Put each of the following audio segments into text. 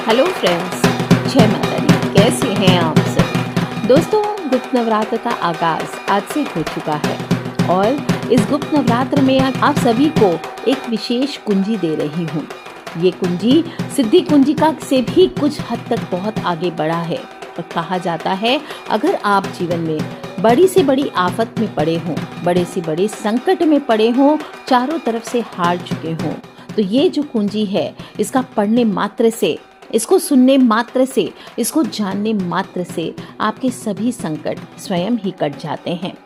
Hello friends, जय माता दी। कैसे हैं आप सब दोस्तों। गुप्त नवरात्र का आगाज आज से हो चुका है और इस गुप्त नवरात्र में आप सभी को एक विशेष कुंजी दे रही हूँ। ये कुंजी सिद्धि कुंजिका से भी कुछ हद तक बहुत आगे बढ़ा है और कहा जाता है अगर आप जीवन में बड़ी से बड़ी आफत में पड़े हों, बड़े से बड़े संकट में पड़े हों, चारों तरफ से हार चुके हों, तो ये जो कुंजी है इसका पढ़ने मात्र से, इसको सुनने मात्र से, इसको जानने मात्र से आपके सभी संकट स्वयं ही कट जाते हैं।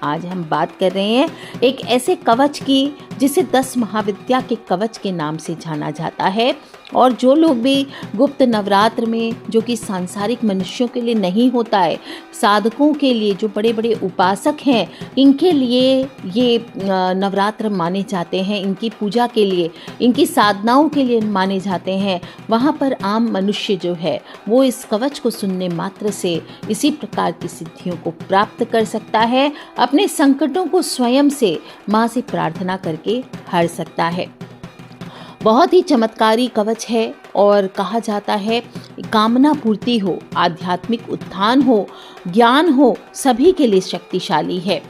आज हम बात कर रहे हैं एक ऐसे कवच की जिसे 10 महाविद्या के कवच के नाम से जाना जाता है। और जो लोग भी गुप्त नवरात्र में, जो कि सांसारिक मनुष्यों के लिए नहीं होता है, साधकों के लिए, जो बड़े बड़े उपासक हैं, इनके लिए ये नवरात्र माने जाते हैं, इनकी पूजा के लिए, इनकी साधनाओं के लिए माने जाते हैं। वहाँ पर आम मनुष्य जो है वो इस कवच को सुनने मात्र से इसी प्रकार की सिद्धियों को प्राप्त कर सकता है, अपने संकटों को स्वयं से माँ से प्रार्थना करके हर सकता है। बहुत ही चमत्कारी कवच है और कहा जाता है कामना पूर्ति हो, आध्यात्मिक उत्थान हो, ज्ञान हो, सभी के लिए शक्तिशाली है।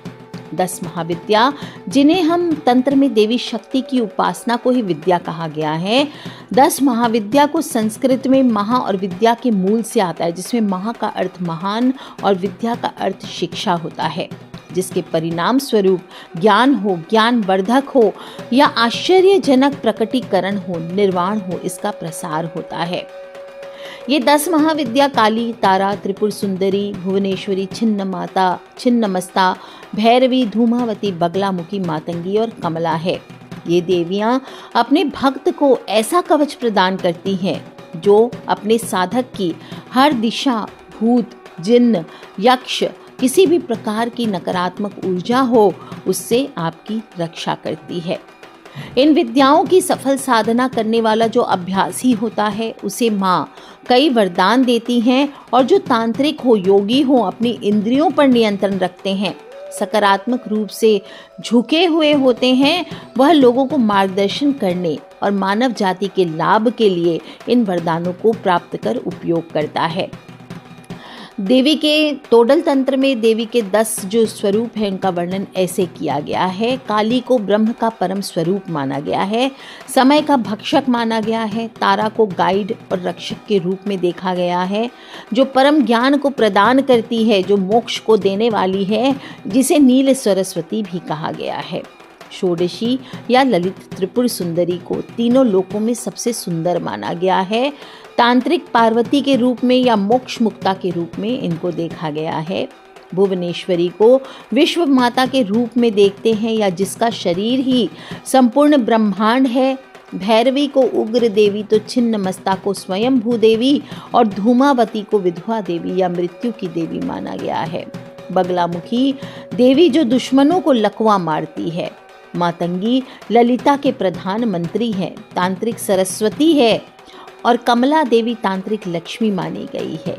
10 महाविद्या, जिन्हें हम तंत्र में देवी शक्ति की उपासना को ही विद्या कहा गया है। 10 महाविद्या को संस्कृत में महा और विद्या के मूल से आता है, जिसमें महा का अर्थ महान और विद्या का अर्थ शिक्षा होता है, जिसके परिणाम स्वरूप ज्ञान हो, ज्ञानवर्धक हो या आश्चर्यजनक प्रकटीकरण हो, निर्वाण हो, इसका प्रसार होता है। ये 10 महाविद्या काली, तारा, त्रिपुर सुंदरी, भुवनेश्वरी, छिन्नमाता, छिन्नमस्ता, भैरवी, धूमावती, बगलामुखी, मातंगी और कमला है। ये देवियां अपने भक्त को ऐसा कवच प्रदान करती हैं जो अपने साधक की हर दिशा, भूत, जिन्न, यक्ष, किसी भी प्रकार की नकारात्मक ऊर्जा हो, उससे आपकी रक्षा करती है। इन विद्याओं की सफल साधना करने वाला जो अभ्यासी होता है उसे माँ कई वरदान देती हैं, और जो तांत्रिक हो, योगी हो, अपनी इंद्रियों पर नियंत्रण रखते हैं, सकारात्मक रूप से झुके हुए होते हैं, वह लोगों को मार्गदर्शन करने और मानव जाति के लाभ के लिए इन वरदानों को प्राप्त कर उपयोग करता है। देवी के तोडल तंत्र में देवी के 10 जो स्वरूप हैं उनका वर्णन ऐसे किया गया है। काली को ब्रह्म का परम स्वरूप माना गया है, समय का भक्षक माना गया है, तारा को गाइड और रक्षक के रूप में देखा गया है, जो परम ज्ञान को प्रदान करती है, जो मोक्ष को देने वाली है, जिसे नील सरस्वती भी कहा गया है। षोडशी या ललित त्रिपुर सुंदरी को तीनों लोकों में सबसे सुंदर माना गया है। तांत्रिक पार्वती के रूप में या मोक्ष मुक्ता के रूप में इनको देखा गया है। भुवनेश्वरी को विश्व माता के रूप में देखते हैं, या जिसका शरीर ही संपूर्ण ब्रह्मांड है। भैरवी को उग्र देवी, तो छिन्नमस्ता को स्वयं भूदेवी और धूमावती को विधवा देवी या मृत्यु की देवी माना गया है। बगलामुखी देवी जो दुश्मनों को लकवा मारती है। मातंगी ललिता के प्रधान मंत्री है, तांत्रिक सरस्वती है, और कमला देवी तांत्रिक लक्ष्मी मानी गई है।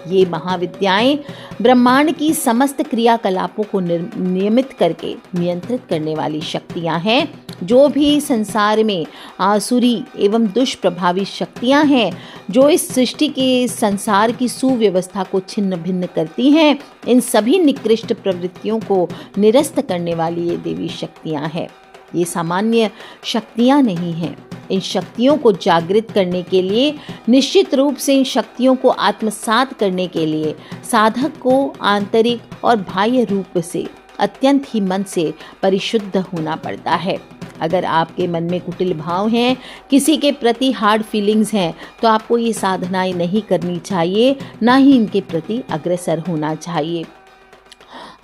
ये महाविद्याएं ब्रह्मांड की समस्त क्रियाकलापों को नियमित करके नियंत्रित करने वाली शक्तियां हैं। जो भी संसार में आसुरी एवं दुष्प्रभावी शक्तियां हैं, जो इस सृष्टि के संसार की सुव्यवस्था को छिन्न भिन्न करती हैं, इन सभी निकृष्ट प्रवृत्तियों को निरस्त करने वाली ये देवी शक्तियां हैं। ये सामान्य शक्तियां नहीं हैं। इन शक्तियों को जागृत करने के लिए, निश्चित रूप से इन शक्तियों को आत्मसात करने के लिए साधक को आंतरिक और बाह्य रूप से अत्यंत ही मन से परिशुद्ध होना पड़ता है। अगर आपके मन में कुटिल भाव हैं, किसी के प्रति हार्ड फीलिंग्स हैं, तो आपको ये साधनाएं नहीं करनी चाहिए, ना ही इनके प्रति अग्रसर होना चाहिए।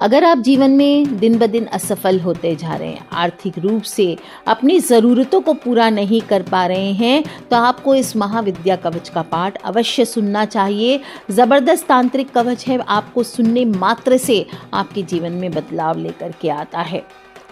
अगर आप जीवन में दिन ब दिन असफल होते जा रहे हैं, आर्थिक रूप से अपनी ज़रूरतों को पूरा नहीं कर पा रहे हैं, तो आपको इस महाविद्या कवच का पाठ अवश्य सुनना चाहिए। ज़बरदस्त तांत्रिक कवच है, आपको सुनने मात्र से आपके जीवन में बदलाव लेकर के आता है।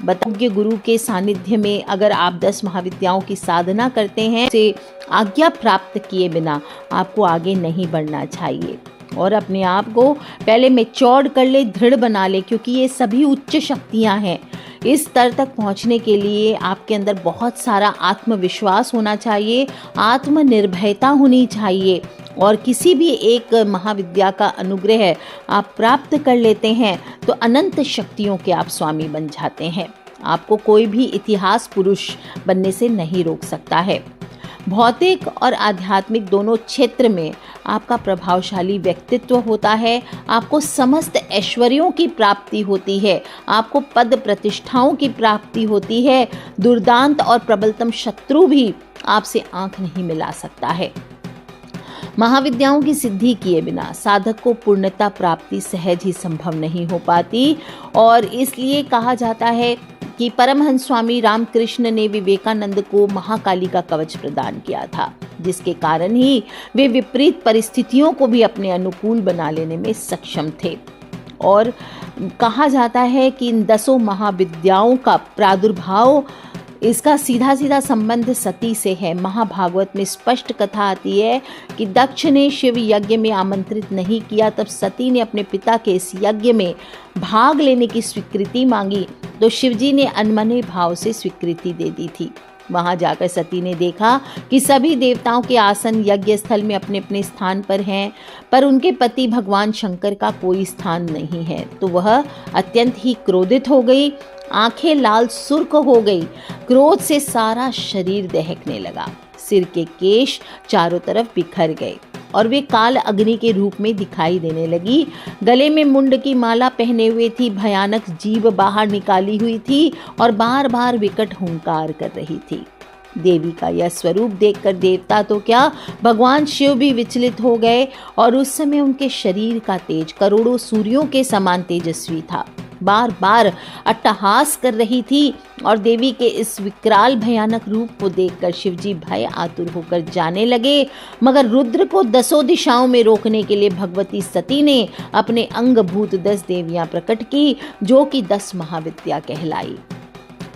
बताओगे गुरु के सानिध्य में अगर आप 10 महाविद्याओं की साधना करते हैं, से आज्ञा प्राप्त किए बिना आपको आगे नहीं बढ़ना चाहिए, और अपने आप को पहले मैच्योर कर ले, दृढ़ बना ले, क्योंकि ये सभी उच्च शक्तियां हैं। इस स्तर तक पहुंचने के लिए आपके अंदर बहुत सारा आत्मविश्वास होना चाहिए, आत्मनिर्भरता होनी चाहिए। और किसी भी एक महाविद्या का अनुग्रह आप प्राप्त कर लेते हैं तो अनंत शक्तियों के आप स्वामी बन जाते हैं। आपको कोई भी इतिहास पुरुष बनने से नहीं रोक सकता है। भौतिक और आध्यात्मिक दोनों क्षेत्र में आपका प्रभावशाली व्यक्तित्व होता है। आपको समस्त ऐश्वर्यों की प्राप्ति होती है, आपको पद प्रतिष्ठाओं की प्राप्ति होती है। दुर्दांत और प्रबलतम शत्रु भी आपसे आंख नहीं मिला सकता है। महाविद्याओं की सिद्धि किए बिना साधक को पूर्णता प्राप्ति सहज ही संभव नहीं हो पाती, और इसलिए कहा जाता है कि परमहंस स्वामी रामकृष्ण ने विवेकानंद को महाकाली का कवच प्रदान किया था, जिसके कारण ही वे विपरीत परिस्थितियों को भी अपने अनुकूल बना लेने में सक्षम थे। और कहा जाता है कि इन 10 महाविद्याओं का प्रादुर्भाव, इसका सीधा सीधा संबंध सती से है। महाभागवत में स्पष्ट कथा आती है कि दक्ष ने शिव यज्ञ में आमंत्रित नहीं किया, तब सती ने अपने पिता के इस यज्ञ में भाग लेने की स्वीकृति मांगी तो शिवजी ने अनमने भाव से स्वीकृति दे दी थी। वहां जाकर सती ने देखा कि सभी देवताओं के आसन यज्ञ स्थल में अपने अपने स्थान पर हैं, पर उनके पति भगवान शंकर का कोई स्थान नहीं है। तो वह अत्यंत ही क्रोधित हो गई, आंखें लाल सुर्ख हो गई, क्रोध से सारा शरीर दहकने लगा, सिर के केश चारों तरफ बिखर गए और वे काल अग्नि के रूप में दिखाई देने लगी। गले में मुंड की माला पहने हुए थी, भयानक जीभ बाहर निकाली हुई थी और बार बार विकट हुंकार कर रही थी। देवी का यह स्वरूप देखकर देवता तो क्या, भगवान शिव भी विचलित हो गए, और उस समय उनके शरीर का तेज करोड़ों सूर्यों के समान तेजस्वी था। बार बार अट्टहास कर रही थी, और देवी के इस विकराल भयानक रूप को देखकर शिवजी भय आतुर होकर जाने लगे। मगर रुद्र को 10 दिशाओं में रोकने के लिए भगवती सती ने अपने अंगभूत 10 देवियां प्रकट की, जो कि 10 महाविद्या कहलाई,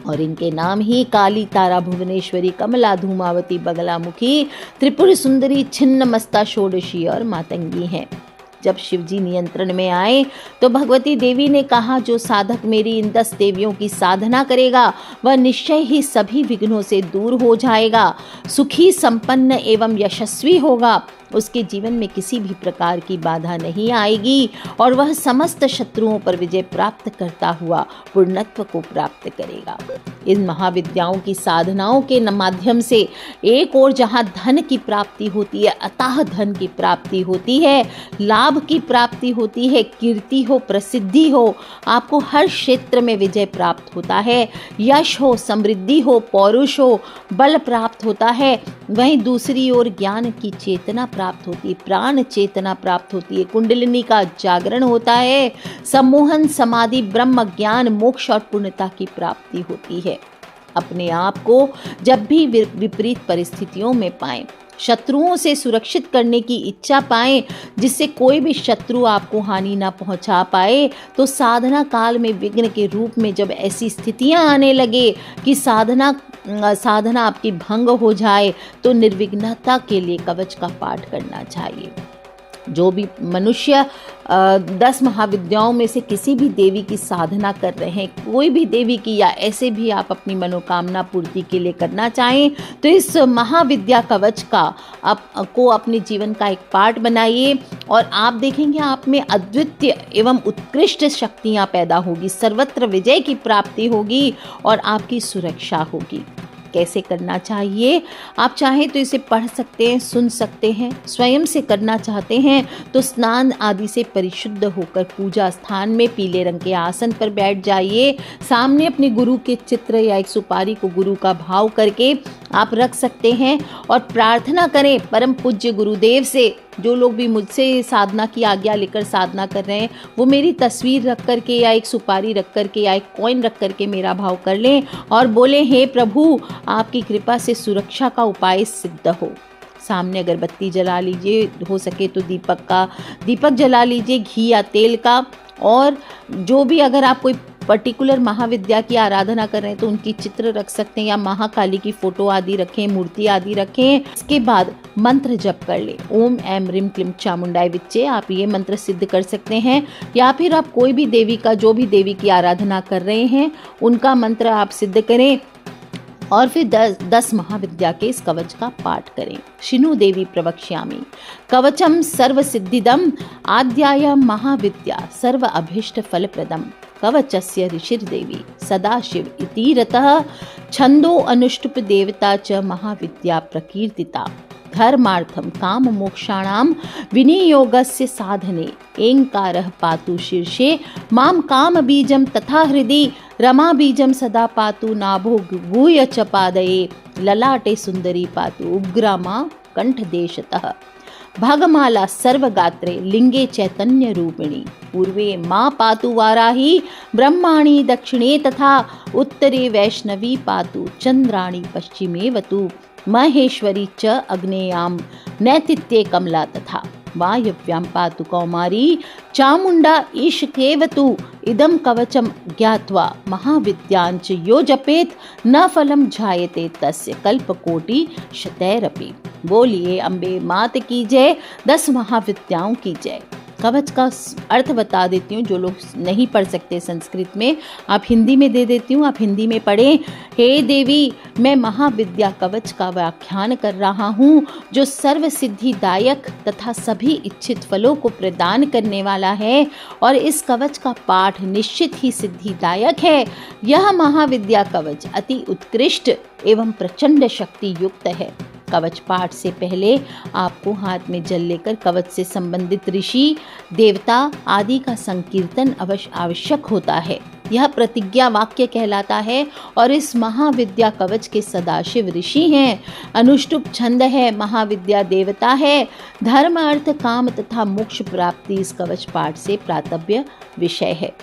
और इनके नाम ही काली, तारा, भुवनेश्वरी, कमला, धूमावती, बगलामुखी, त्रिपुर सुंदरी, छिन्न मस्ता, षोडशी और मातंगी हैं। जब शिवजी नियंत्रण में आए तो भगवती देवी ने कहा, जो साधक मेरी इन 10 देवियों की साधना करेगा वह निश्चय ही सभी विघ्नों से दूर हो जाएगा, सुखी, संपन्न एवं यशस्वी होगा। उसके जीवन में किसी भी प्रकार की बाधा नहीं आएगी और वह समस्त शत्रुओं पर विजय प्राप्त करता हुआ पूर्णत्व को प्राप्त करेगा। इन महाविद्याओं की साधनाओं के माध्यम से एक और जहां धन की प्राप्ति होती है, अथाह धन की प्राप्ति होती है, लाभ की प्राप्ति होती है, कीर्ति हो, प्रसिद्धि हो, आपको हर क्षेत्र में विजय प्राप्त होता है, यश हो, समृद्धि हो, पौरुष हो, बल प्राप्त होता है। वहीं दूसरी ओर ज्ञान की चेतना प्राप्त होती है, प्राण चेतना प्राप्त होती है, कुंडलिनी का जागरण होता है, सम्मोहन, समाधि, ब्रह्म ज्ञान, मोक्ष और पूर्णता की प्राप्ति होती है। अपने आप को जब भी विपरीत परिस्थितियों में पाएं, शत्रुओं से सुरक्षित करने की इच्छा पाएं, जिससे कोई भी शत्रु आपको हानि ना पहुंचा पाए, तो साधना काल में विघ्न के रूप में जब ऐसी स्थितियां आने लगे कि साधना आपकी भंग हो जाए, तो निर्विघ्नता के लिए कवच का पाठ करना चाहिए। जो भी मनुष्य 10 महाविद्याओं में से किसी भी देवी की साधना कर रहे हैं, कोई भी देवी की, या ऐसे भी आप अपनी मनोकामना पूर्ति के लिए करना चाहें, तो इस महाविद्या कवच को अपने जीवन का एक पार्ट बनाइए और आप देखेंगे आप में अद्वितीय एवं उत्कृष्ट शक्तियां पैदा होगी, सर्वत्र विजय की प्राप्ति होगी और आपकी सुरक्षा होगी। कैसे करना चाहिए? आप चाहें तो इसे पढ़ सकते हैं, सुन सकते हैं। स्वयं से करना चाहते हैं तो स्नान आदि से परिशुद्ध होकर पूजा स्थान में पीले रंग के आसन पर बैठ जाइए। सामने अपने गुरु के चित्र या एक सुपारी को गुरु का भाव करके आप रख सकते हैं और प्रार्थना करें परम पूज्य गुरुदेव से। जो लोग भी मुझसे साधना की आज्ञा लेकर साधना कर रहे हैं, वो मेरी तस्वीर रख करके या एक सुपारी रख करके या एक कॉइन रख करके मेरा भाव कर लें और बोले, हे प्रभु, आपकी कृपा से सुरक्षा का उपाय सिद्ध हो। सामने अगरबत्ती जला लीजिए, हो सके तो दीपक जला लीजिए, घी या तेल का। और जो भी अगर आप कोई पर्टिकुलर महाविद्या की आराधना कर रहे हैं तो उनकी चित्र रख सकते हैं या महाकाली की फोटो आदि रखें, मूर्ति आदि रखें। इसके बाद मंत्र जप कर ले, ओम ऐम ह्रीम क्लीम चामुंडाय विच्चे, आप ये मंत्र सिद्ध कर सकते हैं। या फिर आप कोई भी देवी का, जो भी देवी की आराधना कर रहे हैं उनका मंत्र आप सिद्ध करें और फिर 10 महाविद्या के इस कवच का पाठ करें। शिनु देवी प्रवक्ष्यामि कवचम सर्व सिद्धिदम आद्याय महाविद्या सर्व अभीष्ट फलप्रदम कवचस्य ऋषिर्देवी सदाशिव इति रतः छंदो अनुष्टुप देवता च महाविद्या प्रकीर्तिता धर्मार्थम काम मोक्षाणाम विनियोगस्य साधने एंकारः पातु शीर्षे माम काम बीजम तथा हृदि रमा बीजम सदा पातु नाभो गुह्य च पादये ललाटे सुंदरी पातु उग्रामा कंठदेशतः भागमाला सर्वगात्रे लिंगे चैतन्य रूपिणी पूर्वे माँ पातु वाराही ब्रह्माणी दक्षिणे तथा उत्तरे वैष्णवी पातु चंद्राणी पश्चिमे वतु महेश्वरी च अग्नेयाम नैतित्ये कमला तथा वायव्यां पातु कौमारी चामुंडा ईशकेवतु इदं कवचम ज्ञात्वा महाविद्यांच यो जपेत न फलम जायते तस्य कल्पकोटि शतैरपि। बोलिए अम्बे मात की जय, 10 महाविद्याओं की जय। कवच का अर्थ बता देती हूँ, जो लोग नहीं पढ़ सकते संस्कृत में, आप हिंदी में दे देती हूँ, आप हिंदी में पढ़ें। हे देवी, मैं महाविद्या कवच का व्याख्यान कर रहा हूँ जो सर्व सिद्धिदायक तथा सभी इच्छित फलों को प्रदान करने वाला है और इस कवच का पाठ निश्चित ही सिद्धिदायक है। यह महाविद्या कवच अति उत्कृष्ट एवं प्रचंड शक्ति युक्त है। कवच पाठ से पहले आपको हाथ में जल लेकर कवच से संबंधित ऋषि देवता आदि का संकीर्तन अवश्य आवश्यक होता है। यह प्रतिज्ञा वाक्य कहलाता है और इस महाविद्या कवच के सदाशिव ऋषि हैं। अनुष्टुप छंद है, महाविद्या देवता है। धर्म अर्थ काम तथा मोक्ष प्राप्ति इस कवच पाठ से प्रातव्य विषय है।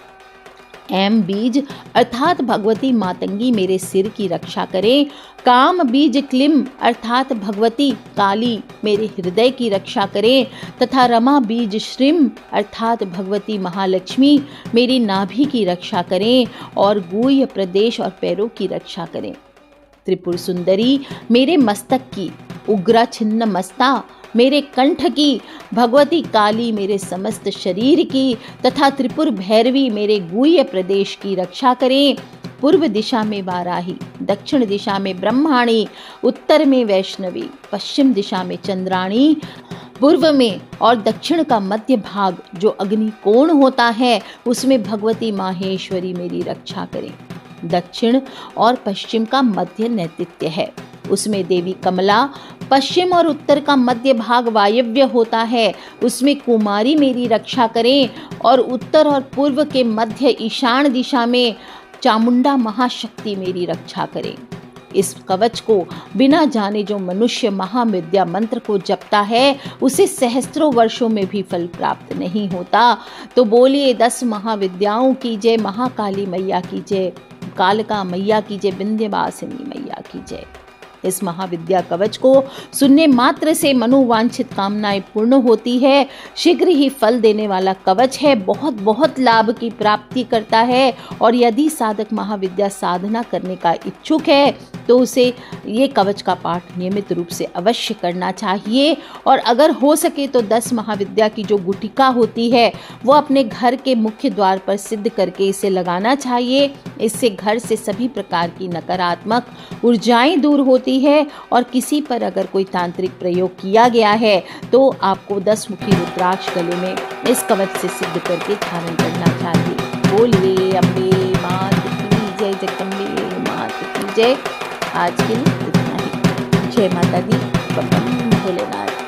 एम बीज अर्थात भगवती मातंगी मेरे सिर की रक्षा करें। काम बीज क्लिम अर्थात भगवती काली मेरे हृदय की रक्षा करें तथा रमा बीज श्रीम अर्थात भगवती महालक्ष्मी मेरी नाभि की रक्षा करें और गुह्य प्रदेश और पैरों की रक्षा करें। त्रिपुर सुंदरी मेरे मस्तक की, उग्रा छिन्न मस्ता मेरे कंठ की, भगवती काली मेरे समस्त शरीर की तथा त्रिपुर भैरवी मेरे गुह्य प्रदेश की रक्षा करें। पूर्व दिशा में वाराही, दक्षिण दिशा में ब्रह्माणी, उत्तर में वैष्णवी, पश्चिम दिशा में चंद्राणी, पूर्व में और दक्षिण का मध्य भाग जो अग्निकोण होता है उसमें भगवती माहेश्वरी मेरी रक्षा करें। दक्षिण और पश्चिम का मध्य नैतित्य है, उसमें देवी कमला। पश्चिम और उत्तर का मध्य भाग वायव्य होता है, उसमें कुमारी मेरी रक्षा करें और उत्तर और पूर्व के मध्य ईशान दिशा में चामुंडा महाशक्ति मेरी रक्षा करें। इस कवच को बिना जाने जो मनुष्य महाविद्या मंत्र को जपता है उसे सहस्त्रों वर्षों में भी फल प्राप्त नहीं होता। तो बोलिए 10 महाविद्याओं की जय, महाकाली मैया की जय, कालका मैया की जय, विंध्यवासिनी मैया की जय। इस महाविद्या कवच को सुनने मात्र से मनोवांछित कामनाएं पूर्ण होती है। शीघ्र ही फल देने वाला कवच है, बहुत बहुत लाभ की प्राप्ति करता है। और यदि साधक महाविद्या साधना करने का इच्छुक है तो उसे ये कवच का पाठ नियमित रूप से अवश्य करना चाहिए। और अगर हो सके तो 10 महाविद्या की जो गुटिका होती है वो अपने घर के मुख्य द्वार पर सिद्ध करके इसे लगाना चाहिए। इससे घर से सभी प्रकार की नकारात्मक ऊर्जाएं दूर होती है। और किसी पर अगर कोई तांत्रिक प्रयोग किया गया है तो आपको 10 मुखी रुद्राक्ष गले में इस कवच से सिद्ध करके धारण करना चाहिए। बोलिए अम्बे मात की जय, जगदम्बे मात की जय। आज के लिए इतना ही। जय माता दी, बम भोलेनाथ।